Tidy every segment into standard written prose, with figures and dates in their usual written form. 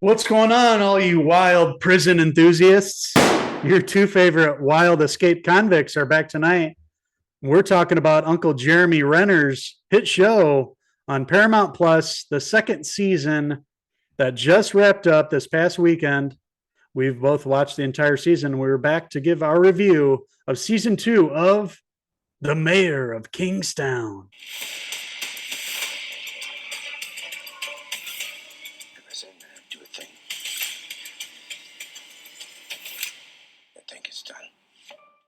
What's going on, all you wild prison enthusiasts? Your two favorite wild escape convicts are back tonight. We're talking about Uncle Jeremy Renner's hit show on Paramount Plus, the second season that just wrapped up this past weekend. We've both watched the entire season. We're back to give our review of season 2 of The Mayor of Kingstown. Listen, do a thing. I think it's done.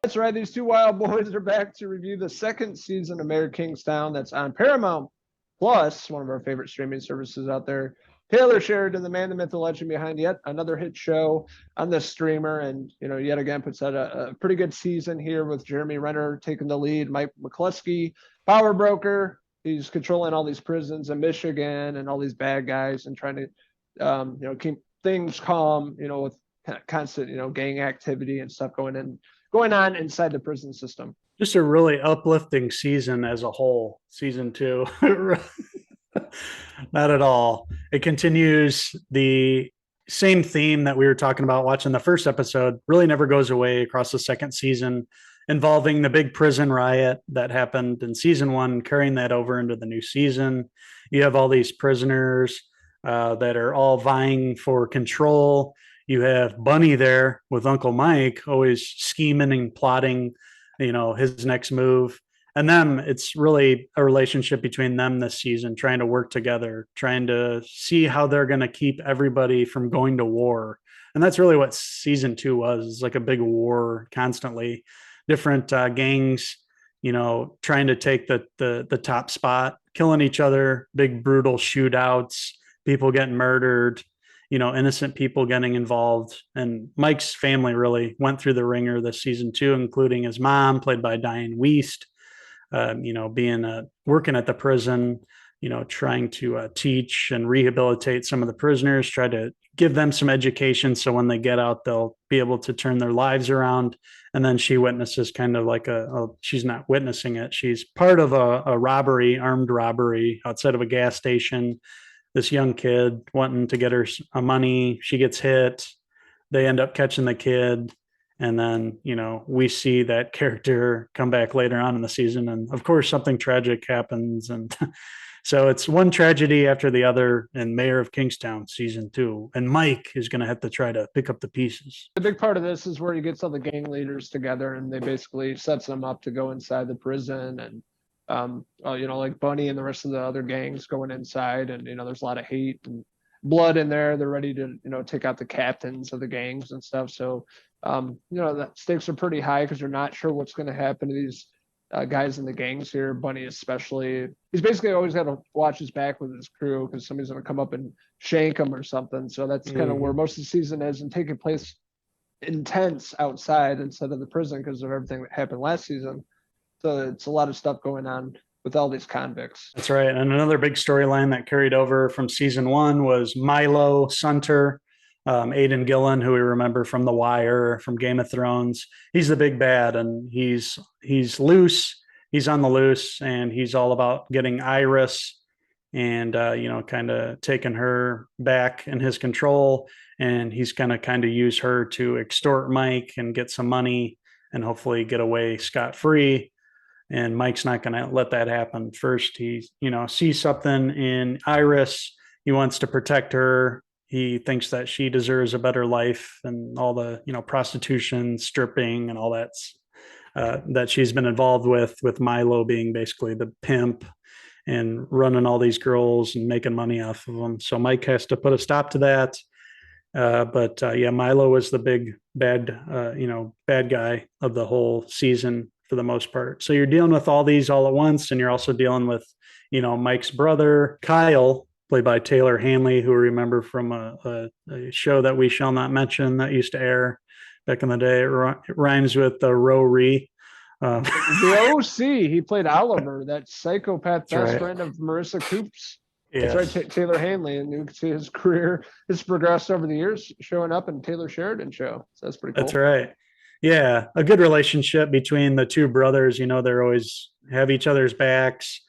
That's right. These two wild boys are back to review the second season of Mayor of Kingstown. That's on Paramount Plus, one of our favorite streaming services out there. Taylor Sheridan, the man, the myth, the legend behind yet another hit show on the streamer, and yet again puts out a pretty good season here with Jeremy Renner taking the lead. Mike McLusky, power broker. He's controlling all these prisons in Michigan and all these bad guys, and trying to keep things calm. With constant gang activity and stuff going on inside the prison system. Just a really uplifting season as a whole, season 2. Not at all. It continues the same theme that we were talking about watching the first episode, really never goes away across the second season, involving the big prison riot that happened in season 1, carrying that over into the new season. You have all these prisoners that are all vying for control. You have Bunny there with Uncle Mike, always scheming and plotting, his next move. And then it's really a relationship between them this season, trying to work together, trying to see how they're going to keep everybody from going to war. And that's really what season 2 was. It's like a big war constantly. Different gangs, trying to take the top spot, killing each other, big brutal shootouts, people getting murdered, innocent people getting involved. And Mike's family really went through the ringer this season too, including his mom, played by Diane Wiest, being working at the prison, trying to teach and rehabilitate some of the prisoners, try to give them some education so when they get out, they'll be able to turn their lives around. And then she witnesses kind of like she's not witnessing it. She's part of a robbery, armed robbery outside of a gas station. This young kid wanting to get her money. She gets hit. They end up catching the kid. And then, we see that character come back later on in the season. And of course, something tragic happens. And so it's one tragedy after the other in Mayor of Kingstown season 2. And Mike is going to have to try to pick up the pieces. The big part of this is where he gets all the gang leaders together and they basically sets them up to go inside the prison. And like Bunny and the rest of the other gangs going inside, and there's a lot of hate and blood in there. They're ready to take out the captains of the gangs and stuff. So the stakes are pretty high because they're not sure what's going to happen to these guys in the gangs here. Bunny especially, he's basically always got to watch his back with his crew because somebody's going to come up and shank him or something. So that's kind of where most of the season is, and taking place intense outside instead of the prison because of everything that happened last season. So it's a lot of stuff going on with all these convicts. That's right. And another big storyline that carried over from season 1 was Milo Sunter, Aidan Gillen, who we remember from The Wire, from Game of Thrones. He's the big bad, and he's loose. He's on the loose, and he's all about getting Iris and kind of taking her back in his control. And he's going to kind of use her to extort Mike and get some money and hopefully get away scot-free. And Mike's not going to let that happen. First, he, sees something in Iris. He wants to protect her. He thinks that she deserves a better life and all the, prostitution, stripping, and all that she's been involved with Milo being basically the pimp and running all these girls and making money off of them. So Mike has to put a stop to that. But Milo was the big bad guy of the whole season for the most part. So you're dealing with all these all at once, and you're also dealing with, Mike's brother, Kyle, played by Taylor Hanley, who we remember from a show that we shall not mention that used to air back in the day. It rhymes with Rory. The OC, he played Oliver, that psychopath best friend of Marissa Coops. Yes. That's right, Taylor Hanley, and you can see his career has progressed over the years, showing up in Taylor Sheridan show. So that's pretty cool. That's right. Yeah, a good relationship between the two brothers. They're always have each other's backs.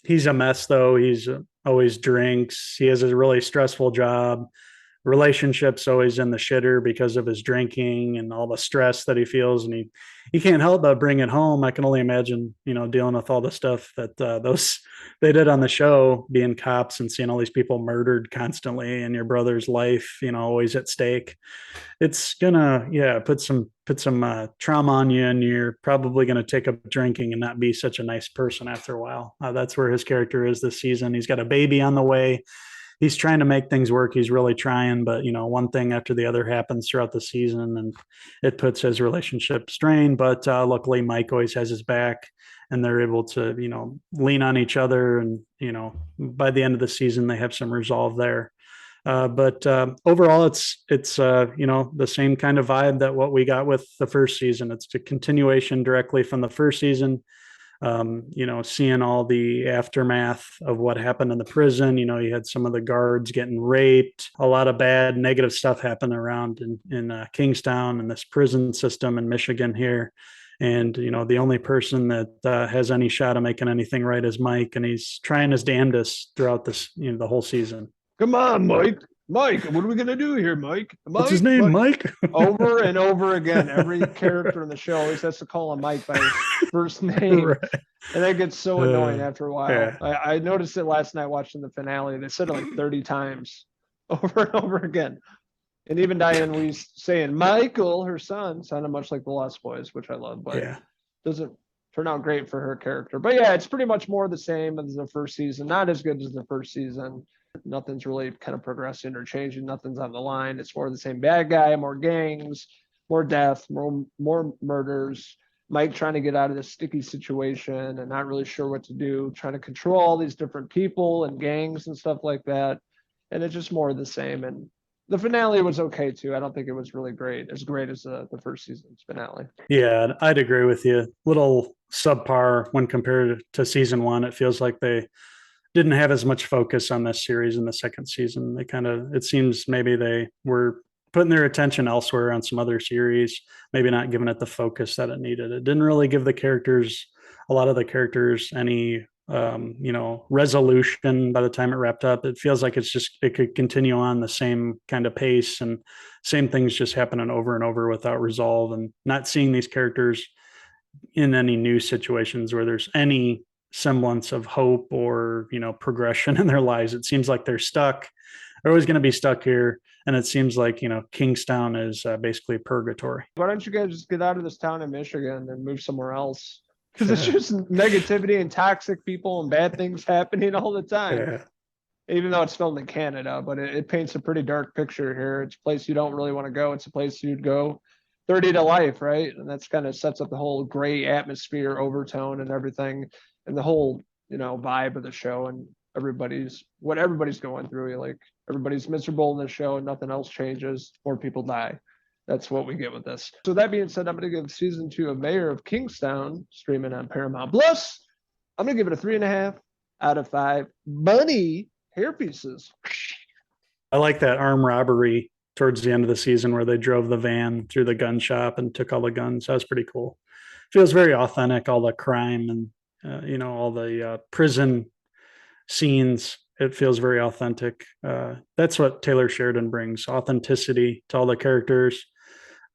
He's a mess, though. He's always drinks. He has a really stressful job. Relationships always in the shitter because of his drinking and all the stress that he feels, and he can't help but bring it home. I can only imagine, dealing with all the stuff that those they did on the show, being cops and seeing all these people murdered constantly, and your brother's life, always at stake. It's gonna, put some trauma on you, and you're probably gonna take up drinking and not be such a nice person after a while. That's where his character is this season. He's got a baby on the way. He's trying to make things work. He's really trying, but one thing after the other happens throughout the season, and it puts his relationship strained. But luckily, Mike always has his back, and they're able to lean on each other. And by the end of the season, they have some resolve there. But overall, it's the same kind of vibe that what we got with the first season. It's a continuation directly from the first season. Seeing all the aftermath of what happened in the prison. You had some of the guards getting raped, a lot of bad negative stuff happened around in Kingstown and this prison system in Michigan here. And, the only person that has any shot of making anything right is Mike, and he's trying his damnedest throughout this, the whole season. Come on, Mike. Mike, what are we gonna do here, Mike? What's his name, Mike? Over and over again, every character in the show always has to call him Mike by his first name, right. And that gets so annoying after a while. Yeah. I noticed it last night watching the finale. They said it like 30 times, over and over again. And even Diane Weiss saying Michael, her son, sounded much like the Lost Boys, which I love, but doesn't turn out great for her character. But yeah, it's pretty much more the same as the first season. Not as good as the first season. Nothing's really kind of progressing or changing. Nothing's on the line. It's more the same bad guy, more gangs, more death, more murders. Mike trying to get out of this sticky situation and not really sure what to do, trying to control all these different people and gangs and stuff like that. And it's just more of the same. And the finale was okay too. I don't think it was really as great as the first season's finale. Yeah, I'd agree with you. Little subpar when compared to season one. It feels like they didn't have as much focus on this series in the second season. It seems maybe they were putting their attention elsewhere on some other series, maybe not giving it the focus that it needed. It didn't really give a lot of the characters any, resolution by the time it wrapped up. It feels like it could continue on the same kind of pace, and same things just happening over and over without resolve, and not seeing these characters in any new situations where there's any semblance of hope or progression in their lives. It seems like they're stuck. They're always going to be stuck here, and it seems like Kingstown is basically purgatory. Why don't you guys just get out of this town in Michigan and move somewhere else? Because it's just negativity and toxic people and bad things happening all the time. Yeah. Even though it's filmed in Canada, but it paints a pretty dark picture here. It's a place you don't really want to go. It's a place you'd go 30 to life, right? And that's kind of sets up the whole gray atmosphere, overtone, and everything. And the whole, vibe of the show, and what everybody's going through. Like, everybody's miserable in the show and nothing else changes, or people die. That's what we get with this. So that being said, I'm going to give season 2 of Mayor of Kingstown, streaming on Paramount Plus, I'm going to give it a 3.5 out of 5 bunny hairpieces. I like that armed robbery towards the end of the season where they drove the van through the gun shop and took all the guns. That was pretty cool. Feels very authentic, all the crime and all the prison scenes. It feels very authentic. That's what Taylor Sheridan brings, authenticity to all the characters.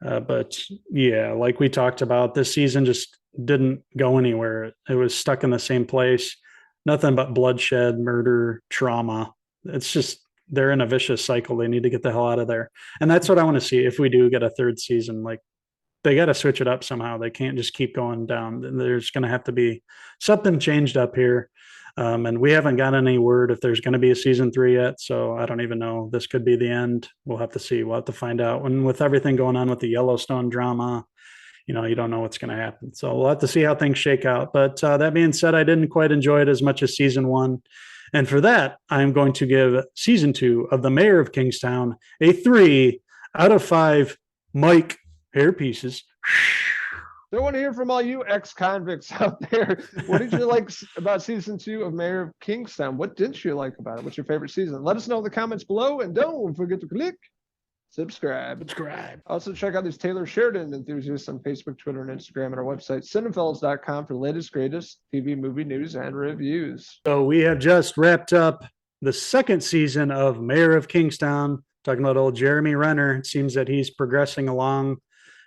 But yeah, like we talked about, this season just didn't go anywhere. It was stuck in the same place. Nothing but bloodshed, murder, trauma. It's just, they're in a vicious cycle. They need to get the hell out of there. And that's what I want to see if we do get a third season. Like, they got to switch it up somehow. They can't just keep going down. There's going to have to be something changed up here. And we haven't got any word if there's going to be a season 3 yet. So I don't even know. This could be the end. We'll have to see. We'll have to find out. And with everything going on with the Yellowstone drama, you don't know what's going to happen. So we'll have to see how things shake out. But that being said, I didn't quite enjoy it as much as season 1. And for that, I'm going to give season 2 of The Mayor of Kingstown a 3 out of 5 Mike hairpieces. I want to hear from all you ex-convicts out there. What did you like about season 2 of Mayor of Kingstown? What didn't you like about it? What's your favorite season? Let us know in the comments below, and don't forget to click subscribe. Also, check out these Taylor Sheridan enthusiasts on Facebook, Twitter, and Instagram, and our website, Cinephellas.com, for the latest, greatest TV movie news and reviews. So we have just wrapped up the second season of Mayor of Kingstown. Talking about old Jeremy Renner. It seems that he's progressing along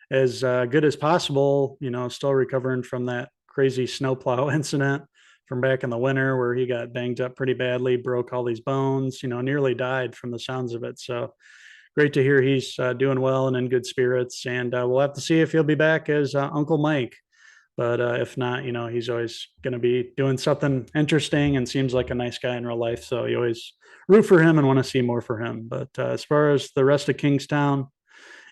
as good as possible, still recovering from that crazy snowplow incident from back in the winter where he got banged up pretty badly, broke all these bones, nearly died from the sounds of it. So great to hear he's doing well and in good spirits. And we'll have to see if he'll be back as Uncle Mike. But if not, he's always going to be doing something interesting and seems like a nice guy in real life. So you always root for him and want to see more for him. But as far as the rest of Kingstown,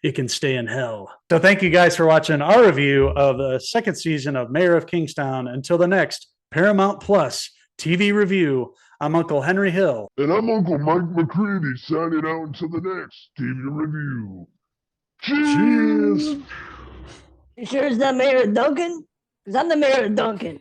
it can stay in hell. So thank you guys for watching our review of the second season of Mayor of Kingstown. Until the next Paramount Plus TV review, I'm Uncle Henry Hill. And I'm Uncle Mike McCready signing out until the next TV review. Cheers! You sure it's not Mayor of Duncan? Because I'm the Mayor of Duncan.